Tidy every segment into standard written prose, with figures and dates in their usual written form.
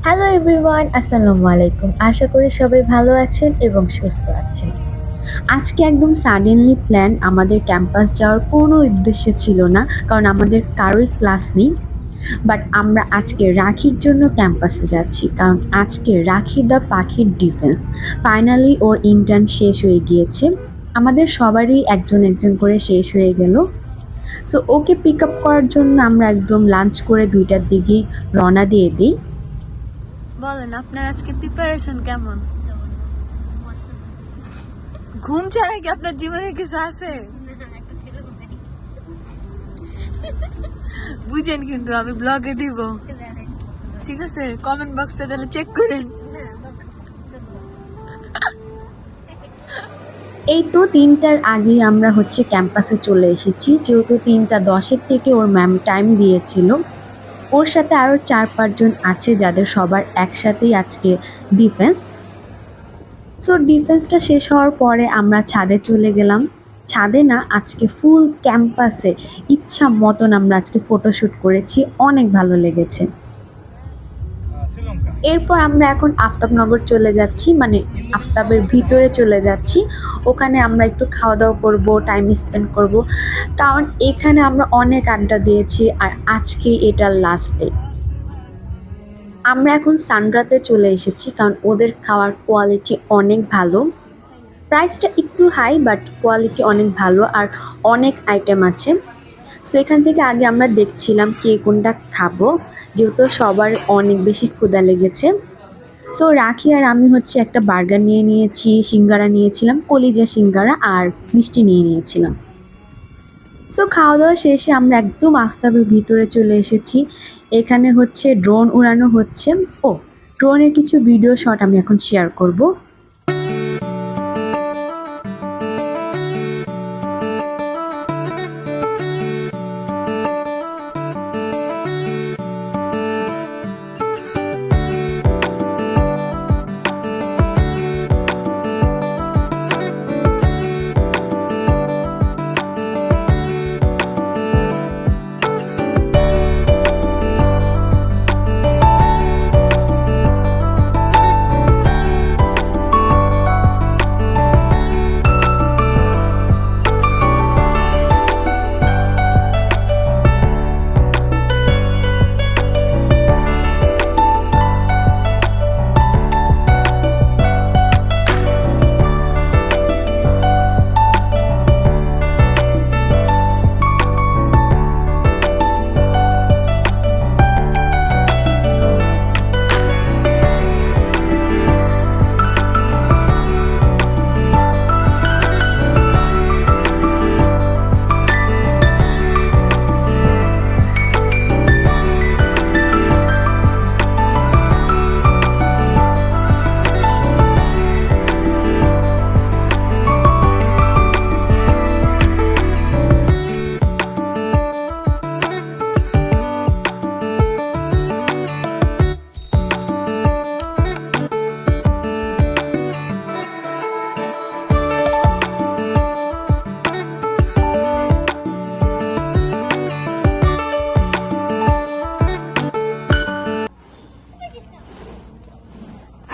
Hello everyone, আসসালামু আলাইকুম। আশা করি সবাই ভালো আছেন এবং সুস্থ আছেন। আজকে একদম সাডেনলি প্ল্যান, আমাদের ক্যাম্পাস যাওয়ার কোনো উদ্দেশ্য ছিল না, কারণ আমাদের কারোই ক্লাস নেই। বাট আমরা আজকে রাখির জন্য ক্যাম্পাসে যাচ্ছি, কারণ আজকে রাখি দ্য পাখির ডিফেন্স ফাইনালি ওর ইন্টার্ন শেষ হয়ে গিয়েছে। আমাদের সবারই একজন একজন করে শেষ হয়ে গেল। সো ওকে পিক আপ করার জন্য আমরা একদম লাঞ্চ করে 2টার দিকেই রওনা দিয়ে দিই। বলেন আপনার আজকে প্রিপারেশন কেমন? ঘুম ছাড়া কি আপনার জীবনে কিছু আছে? বুঝেন কিন্তু আমি ব্লগে দিব, ঠিক আছে? কমেন্ট বক্সে তাহলে চেক করেন। এই তো 3টার আগেই আমরা ক্যাম্পাসে চলে এসেছি, যেহেতু 3টা 10-এর থেকে ওর ম্যাম টাইম দিয়েছিল। ওর সাথে আরও 4-5 জন আছে, যাদের সবার একসাথেই আজকে ডিফেন্স। সো ডিফেন্সটা শেষ হওয়ার পরে আমরা ছাদে চলে গেলাম। ছাদে না, আজকে ফুল ক্যাম্পাসে ইচ্ছা মতন আমরা আজকে ফটোশ্যুট করেছি, অনেক ভালো লেগেছে। এরপর আমরা এখন আফতাবনগর চলে যাচ্ছি, মানে আফতাবের ভিতরে চলে যাচ্ছি। ওখানে আমরা একটু খাওয়া দাওয়া করবো, টাইম স্পেন্ড করব, কারণ এখানে আমরা অনেক আড্ডা দিয়েছি আর আজকে এটা লাস্ট ডে। আমরা এখন সানরাতে চলে এসেছি, কারণ ওদের খাওয়ার কোয়ালিটি অনেক ভালো। প্রাইসটা একটু হাই, বাট কোয়ালিটি অনেক ভালো আর অনেক আইটেম আছে। সো এখান থেকে আগে আমরা দেখছিলাম কে কোনটা খাবো, যেহেতু সবার অনেক বেশি ক্ষুধা লেগেছে। সো রাখি আর আমি একটা বার্গার নিয়ে নিয়েছি, সিঙ্গারা নিয়েছিলাম, কলিজা সিঙ্গারা আর মিষ্টি নিয়ে নিয়েছিলাম। সো খাওয়া দাওয়া শেষে আমরা একদম আফতাবের ভিতরে চলে এসেছি। এখানে ড্রোন উড়ানো হচ্ছে। ও, ড্রোনের কিছু ভিডিও শট আমি এখন শেয়ার করব।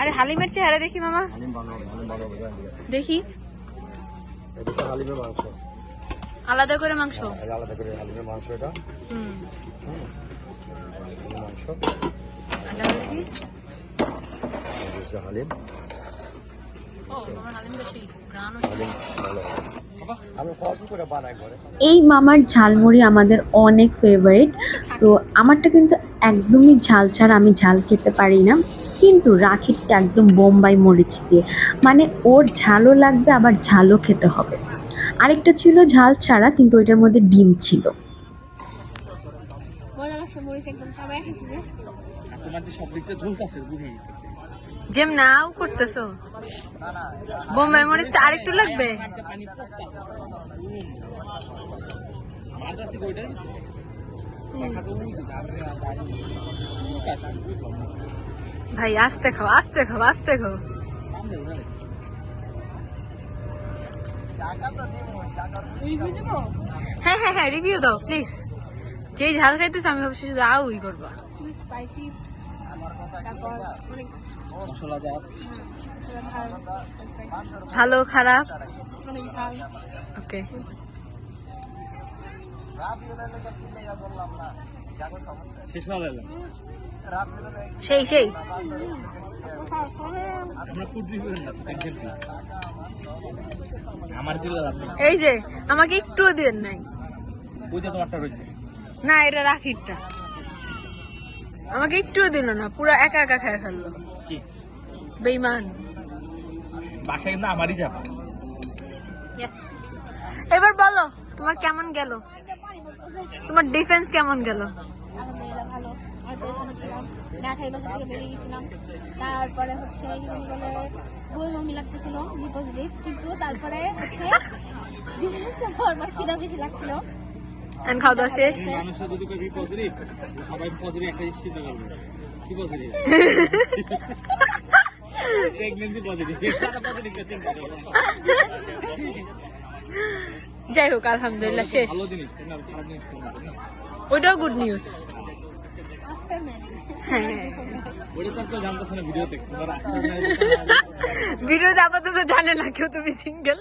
আরে হালিমের চেহারা দেখি মামা, দেখি আলাদা করে মাংস, আলাদা করে হালিমের মাংস, এটা মাংস হালিম। এই মামার ঝালমুড়ি আমাদের অনেক ফেভারিট। সো আমারটা কিন্তু একদমই ঝাল ছাড়া, আমি ঝাল খেতে পারি না, কিন্তু রাখিরটা একদম বোম্বাই মরিচ দিয়ে, মানে ওর ঝালও লাগবে আবার ঝালও খেতে হবে। আরেকটা ছিল ঝাল ছাড়া, কিন্তু ওইটার মধ্যে ডিম ছিল। যেম নাও করতেছো বোম্বাই মরিচটা আরেকটু লাগবে। ভাই আস্তে খাও, আস্তে খাও, আস্তে খাও। হ্যাঁ হ্যাঁ হ্যাঁ, রিভিউ দাও প্লিজ। যেই ঝাল খাইতেছে আমি ভাবছি শুধু আউই করবা। তারপর অনেক ভালো খারাপ অনেক ভালো। ওকে সেই সেই এই যে আমাকে একটুও দেন নাই না এটা রাখিরটা আমাকে একটুও দিল না পুরো একা একা খেয়ে ফেললো বেইমান বাসায় কিন্তু আমারই যাবে। এবার বলো তোমার কেমন গেল তোমার ডিফেন্স কেমন গেল আলহামদুলিল্লাহ ভালো। অল্প ওখানে ছিলাম, না খাই বাসা থেকে বেরিয়ে গেছিলাম। তারপরে হচ্ছে বলে বই মমি লাগতেছিল পজিটিভ, কিন্তু তারপরে হচ্ছে আমার খিদা বেশি লাগছিল। And খাওয়া দাওয়া শেষ মানুষের যদি কেউ পজিটিভ, সবাই পজিটিভ একটা চিন্তা করবে কি পজিটিভ প্রেগন্যান্সি পজিটিভ যাই হোক আলহামদুলিল্লাহ শেষ ভালো জিনিস না, খারাপ জিনিস তো না। ওইটাও গুড নিউজ আফটার ম্যারেজ হ্যাঁ ওটা তো কেউ জানতেছে না ভিডিওতে, তোমরা ভিডিওতে আপাতত জানে না কেউ তুমি সিঙ্গেল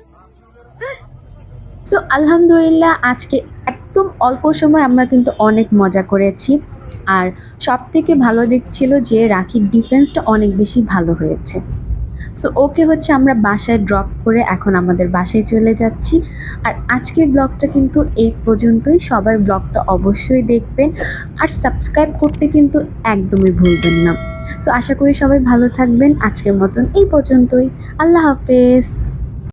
সো আলহামদুলিল্লাহ আজকে একদম অল্প সময় আমরা কিন্তু অনেক মজা করেছি। আর সব থেকে ভালো দিক ছিল যে রাখির ডিফেন্সটা অনেক বেশি ভালো হয়েছে। সো ওকে হচ্ছে আমরা বাসায় ড্রপ করে এখন আমাদের বাসায় চলে যাচ্ছি। আর আজকের ব্লগটা কিন্তু এই পর্যন্তই। সবাই ব্লগটা অবশ্যই দেখবেন আর সাবস্ক্রাইব করতে কিন্তু একদমই ভুলবেন না। সো আশা করি সবাই ভালো থাকবেন। আজকের মতন এই পর্যন্তই। আল্লাহ হাফেজ।